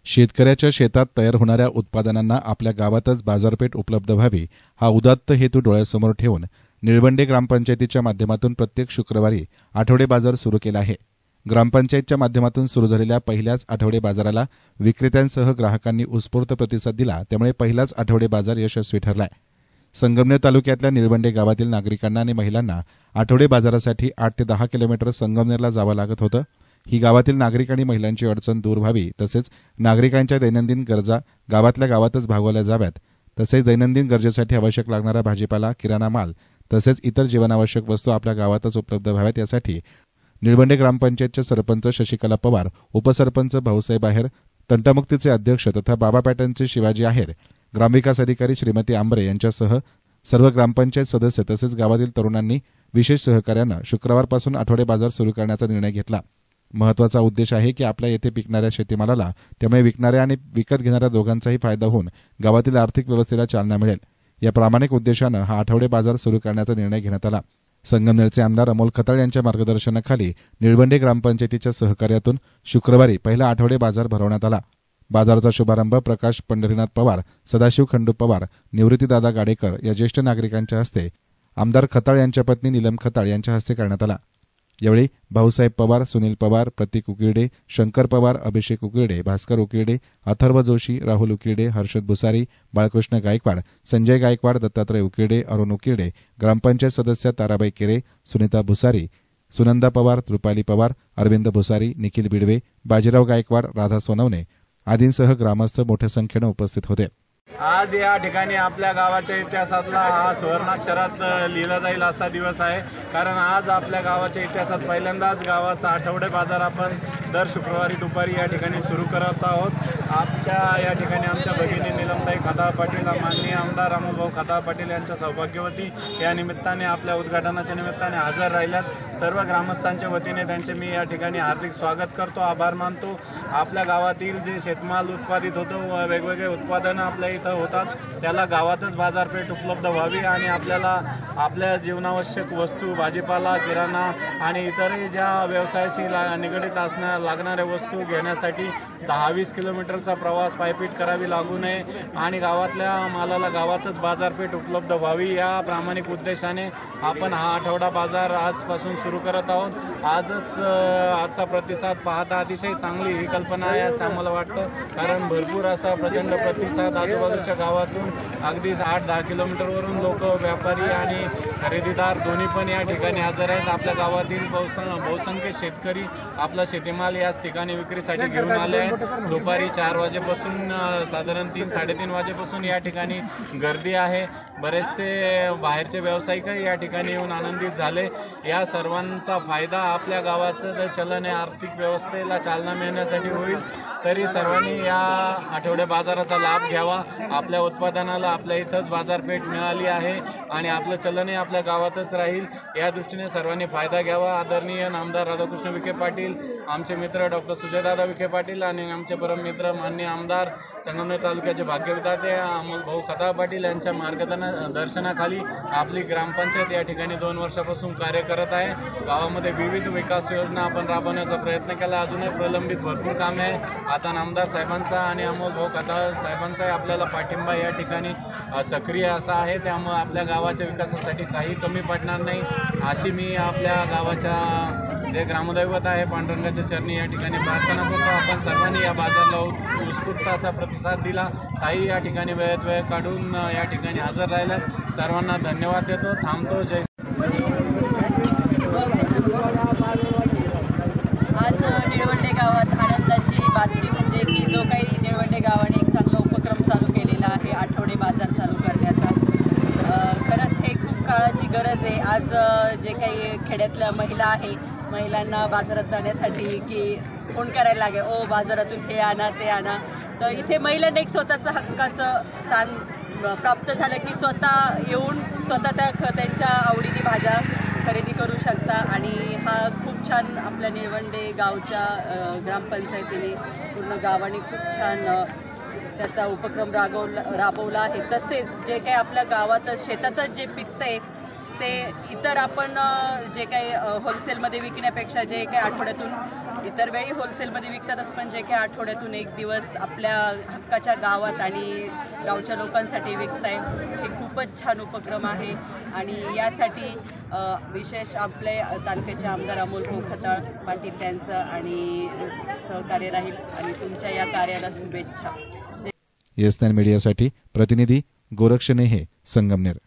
शेतकऱ्याच्या शेतात तयार होणाऱ्या उत्पादनांना आपल्या गावातच बाजारपेठ उपलब्ध व्हावी हा उदात्त हेतू डोळ्यासमोर ठेवून निळवंडे ग्रामपंचायतीच्या माध्यमातून प्रत्येक शुक्रवारी आठवडे बाजार सुरू केला आहे। ग्रामपंचायतच्या माध्यमातून सुरू झालेल्या पहिल्याच आठवडे बाजाराला विक्रेत्यांसह ग्राहकांनी उत्स्फूर्त प्रतिसाद दिला, त्यामुळे पहिलाच आठवडे बाजार यशस्वी ठरलाय। संगमनेर तालुक्यातल्या निळवंडे गावातील नागरिकांना आणि महिलांना आठवडे बाजारासाठी 8 ते 10 किलोमीटर संगमनेरला जावं लागत होतं। ही गावातील नागरिक आणि महिलांची अडचण दूर व्हावी, तसेच नागरिकांच्या दैनंदिन गरजा गावातल्या गावातच भागवल्या जाव्यात, तसेच दैनंदिन गरजेसाठी आवश्यक लागणारा भाजीपाला, किराणा माल तसेच इतर जीवनावश्यक वस्तू आपल्या गावातच उपलब्ध व्हाव्यात, यासाठी निळवंडे ग्रामपंचायतचे सरपंच शशिकला पवार, उपसरपंच भाऊसाहेब आहेर, तंटामुक्तीचे अध्यक्ष तथा बाबा पॅटर्नचे शिवाजी आहेर, ग्रामविकास अधिकारी श्रीमती आंबरे यांच्यासह सर्व ग्रामपंचायत सदस्य तसेच गावातील तरुणांनी विशेष सहकार्यानं शुक्रवारपासून आठवडे बाजार सुरू करण्याचा निर्णय घेतला। महत्वाचा उद्देश आहे की आपल्या येथे पिकणाऱ्या शेतीमालाला, त्यामुळे विकणाऱ्या आणि विकत घेणाऱ्या दोघांचाही फायदा होऊन गावातील आर्थिक व्यवस्थेला चालना मिळेल। या प्रामाणिक उद्देशानं हा आठवडे बाजार सुरू करण्याचा निर्णय घेण्यात आला। संगमनेरचे आमदार अमोल खताळ यांच्या मार्गदर्शनाखाली निळवंडे ग्रामपंचायतीच्या सहकार्यातून शुक्रवारी पहिला आठवडे बाजार भरवण्यात आला। बाजाराचा शुभारंभ प्रकाश पंढरीनाथ पवार, सदाशिव खंडू पवार, निवृत्तीदादा गाडेकर या ज्येष्ठ नागरिकांच्या हस्ते, आमदार खताळ यांच्या पत्नी नीलम खताळ यांच्या हस्ते करण्यात आला। यावेळी भाऊसाहेब पवार, सुनील पवार, प्रतीक उकिरडे, शंकर पवार, अभिषेक उकिरडे, भास्कर उकिरडे, अथर्व जोशी, राहुल उकिरडे, हर्षद भुसारी, बाळकृष्ण गायकवाड, संजय गायकवाड, दत्तात्रय उकिरडे, अरुण उकिरडे, ग्रामपंचायत सदस्य ताराबाई केरे, सुनीता भुसारी, सुनंदा पवार, रुपाली पवार, अरविंद भुसारी, निखिल बिडवे, बाजीराव गायकवाड, राधा सोनवणे आदींसह ग्रामस्थ मोठ्या संख्येने उपस्थित होते। आज या ठिकाणी आपल्या गावाच्या इतिहासातला हा सुवर्णाक्षरात लिहिला जाईल असा दिवस आहे, कारण आज आपल्या गावाच्या इतिहासात पहिल्यांदाच गावाचा आठवडे बाजार आपण दर शुक्रवारी दुपारी या ठिकाणी सुरू करत आहोत। आमच्या या ठिकाणी आमच्या भगिनी नीलमताई खताळ पाटील, माननीय आमदार अमोलभाऊ खताळ पाटील यांच्या सौभाग्यवती या निमित्ताने आपल्या उद्घाटनाच्या निमित्ताने हजर राहिल्यात। सर्व ग्रामस्थांच्या वतीने त्यांचे मी या ठिकाणी हार्दिक स्वागत करतो, आभार मानतो। आपल्या गावातील जे शेतमाल उत्पादित होतो व वेगवेगळे उत्पादनं आपल्या इथं होतात, त्याला गावातच बाजारपेठ उपलब्ध व्हावी आणि आपल्याला आपल्या जीवनावश्यक वस्तू, भाजीपाला, किराणा आणि इतरही ज्या व्यवसायाशी निगडित लागणाऱ्या वस्तू घेण्यासाठी 10-20 किलोमीटरचा प्रवास पायपीट करावी लागू नये आणि गावातल्या मालाला गावातच बाजारपेठ उपलब्ध व्हावी, या प्रामाणिक उद्देशाने आपण हा आठवडा बाजार आजपासून सुरू करत आहोत। आजचा प्रतिसाद पाहता अतिशय चांगली ही कल्पना आहे असं आम्हाला वाटतं, कारण भरपूर असा प्रचंड प्रतिसाद आजूबाजूच्या गावातून अगदी 8-10 किलोमीटरवरून लोक, व्यापारी आणि खरेदीदार दोन्ही पण या ठिकाणी हजर आहेत। आपल्या गावातील बहुसंख्य शेतकरी आपला शेतीमाल याच ठिकाणी विक्रीसाठी घेऊन आले आहेत। दुपारी 4 वाजेपासून साधारण 3-3:30 वाजेपासून या ठिकाणी गर्दी आहे। बरेचसे बाहेरचे व्यावसायिकही या ठिकाणी येऊन आनंदित झाले। या सर्वांचा फायदा आपल्या गावाचं चलन आर्थिक व्यवस्थेला चालना मिळण्यासाठी होईल, तरी सर्वांनी या आठवडे बाजाराचा लाभ घ्यावा। आपल्या उत्पादनाला आपल्या इथंच बाजारपेठ मिळाली आहे आणि आपलं चलनही आपल्या गावातच राहील, या दृष्टीने सर्वांनी फायदा घ्यावा। आदरणीय नामदार राधाकृष्ण विखे पाटील, आमचे मित्र डॉक्टर सुजयदादा विखे पाटील आणि आमचे परम मित्र माननीय आमदार संगमनेर तालुक्याचे भाग्यविधाते अमोलभाऊ खताळ पाटील यांच्या मार्गदर्शनाखाली आपली ग्रामपंचायत या ठिकाणी 2 वर्षापासून कार्य करत आहे। गावामध्ये विविध विकास योजना आपण राबवण्याचा प्रयत्न केला, अजूनही प्रलंबित भरपूर कामे आहे। आता नामदार साहेबांचा आणि अमोलभाऊ खताळ साहेबांचाही आपल्याला पाठिंबा या ठिकाणी सक्रिय असा आहे, त्यामुळे आपल्या गावाच्या विकासासाठी काही कमी पडणार नाही अशी मी आपल्या गावाच्या जे ग्रामदैवत आहे पांडुरंगाच्या चरणी या ठिकाणी प्रार्थना करतो। आपण सर्वांनी या बाजाराला उत्स्फूर्त असा प्रतिसाद दिला, काही या ठिकाणी वेळेत वेळ काढून या ठिकाणी हजर राहिल्यात, सर्वांना धन्यवाद देतो, थांबतो। जय। आज निळवंडे गावात आनंदाची बातमी म्हणजे की जो काही निळवंडे गावाने एक चांगला उपक्रम चालू केलेला आहे आठवडे बाजार चालू करण्याचा, खरंच हे खूप काळाची गरज आहे। आज जे काही खेड्यातल्या महिला आहे, महिलांना बाजारात जाण्यासाठी की फोन करायला लागे, ओ बाजारातून हे आणा ते आणा, तर इथे महिलांना एक स्वतःचं हक्काचं स्थान प्राप्त झालं की स्वतः येऊन स्वतः त्यांच्या आवडीची भाज्या खरेदी करू शकता आणि हा खूप छान आपल्या निळवंडे गावच्या ग्रामपंचायतीने पूर्ण गावाने खूप छान त्याचा उपक्रम राबवला आहे। तसेच जे काही आपल्या गावातच शेतातच जे पिकतंय ते इतर आपण जे काही होलसेलमध्ये विकण्यापेक्षा जे काही आठवड्यातून इतर वेळी होलसेलमध्ये विकतातच, पण जे काही आठवड्यातून एक दिवस आपल्या हक्काच्या गावात आणि गावच्या लोकांसाठी विकताय हे खूपच छान उपक्रम आहे. आणि यासाठी विशेष आपले तालुक्याचे आमदार अमोल खताळ पाटील त्यांचं आणि सहकार्य राहील आणि तुमच्या या कार्याला शुभेच्छा. येस9 मीडियासाठी प्रतिनिधी गोरक्षनेहे, संगमनेर.